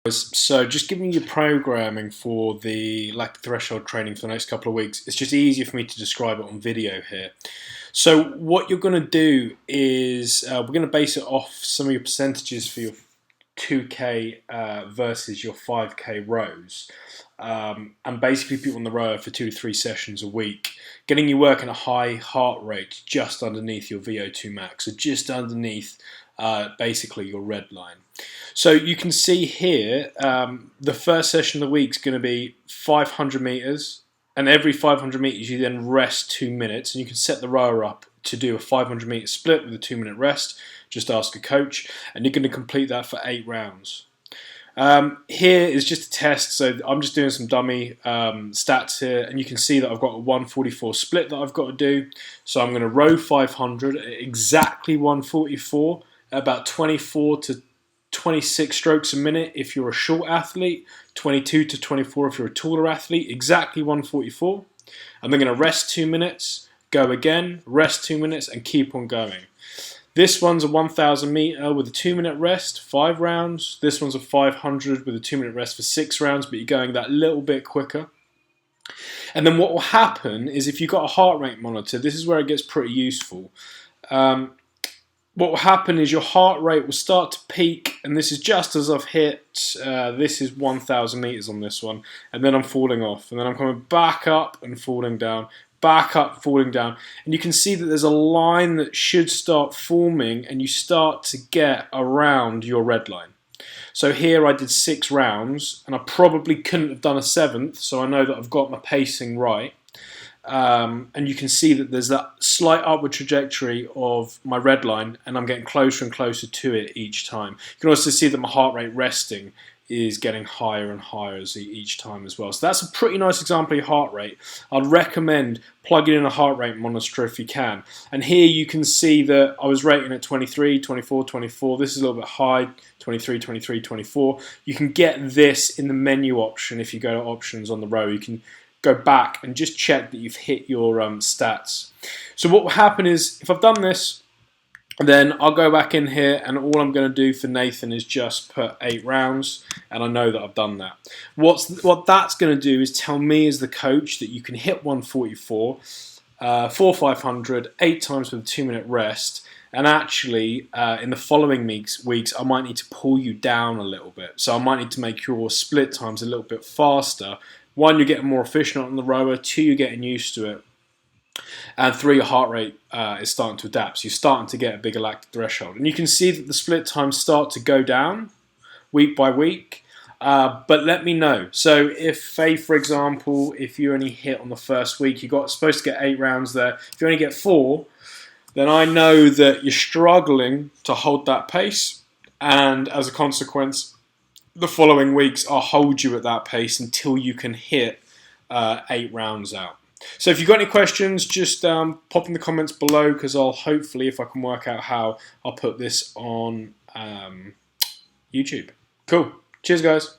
So just giving you programming for the lactic threshold training for the next couple of weeks. It's just easier for me to describe it on video here. So what you're going to do is we're going to base it off some of your percentages for your 2K versus your 5K rows, and basically put you on the rower for 2 to 3 sessions a week, getting you working a high heart rate just underneath your VO2 max, so just underneath basically your red line. So you can see here the first session of the week is going to be 500 meters, and every 500 meters you then rest 2 minutes, and you can set the rower up to do a 500 meter split with a 2-minute rest. Just ask a coach, and you're going to complete that for 8 rounds. Here is just a test, so I'm just doing some dummy stats here, and you can see that I've got a 144 split that I've got to do. So I'm going to row 500 at exactly 144, about 24 to 26 strokes a minute if you're a short athlete, 22 to 24 if you're a taller athlete, exactly 144. And then going to rest 2 minutes, go again, rest 2 minutes, and keep on going. This one's a 1,000 meter with a 2-minute rest, 5 rounds. This one's a 500 with a 2-minute rest for 6 rounds, but you're going that little bit quicker. And then what will happen is if you've got a heart rate monitor, this is where it gets pretty useful. What will happen is your heart rate will start to peak, and this is just as I've hit, this is 1,000 meters on this one, and then I'm falling off, and then I'm coming back up and falling down, back up, falling down, and you can see that there's a line that should start forming, and you start to get around your red line. So here I did 6 rounds, and I probably couldn't have done a 7th, so I know that I've got my pacing right. And you can see that there's that slight upward trajectory of my red line, and I'm getting closer and closer to it each time. You can also see that my heart rate resting is getting higher and higher each time as well. So that's a pretty nice example of your heart rate. I'd recommend plugging in a heart rate monitor if you can. And here you can see that I was rating at 23, 24, 24. This is a little bit high, 23, 23, 24. You can get this in the menu option if you go to options on the row. You can go back and just check that you've hit your stats. So what will happen is, if I've done this, then I'll go back in here, and all I'm going to do for Nathan is just put 8 rounds, and I know that I've done that. What that's going to do is tell me as the coach that you can hit 144, 4,500, 8 times with a 2-minute rest, and actually in the following weeks I might need to pull you down a little bit. So I might need to make your split times a little bit faster. 1, you're getting more efficient on the rower. 2, you're getting used to it. And 3, your heart rate is starting to adapt. So you're starting to get a bigger lactic threshold. And you can see that the split times start to go down week by week. But let me know. So if, say, for example, if you only hit on the first week, you're supposed to get 8 rounds there. If you only get 4, then I know that you're struggling to hold that pace. And as a consequence, the following weeks I'll hold you at that pace until you can hit 8 rounds out. So if you've got any questions, just pop in the comments below, because I'll hopefully, if I can work out how, I'll put this on YouTube. Cool. Cheers, guys.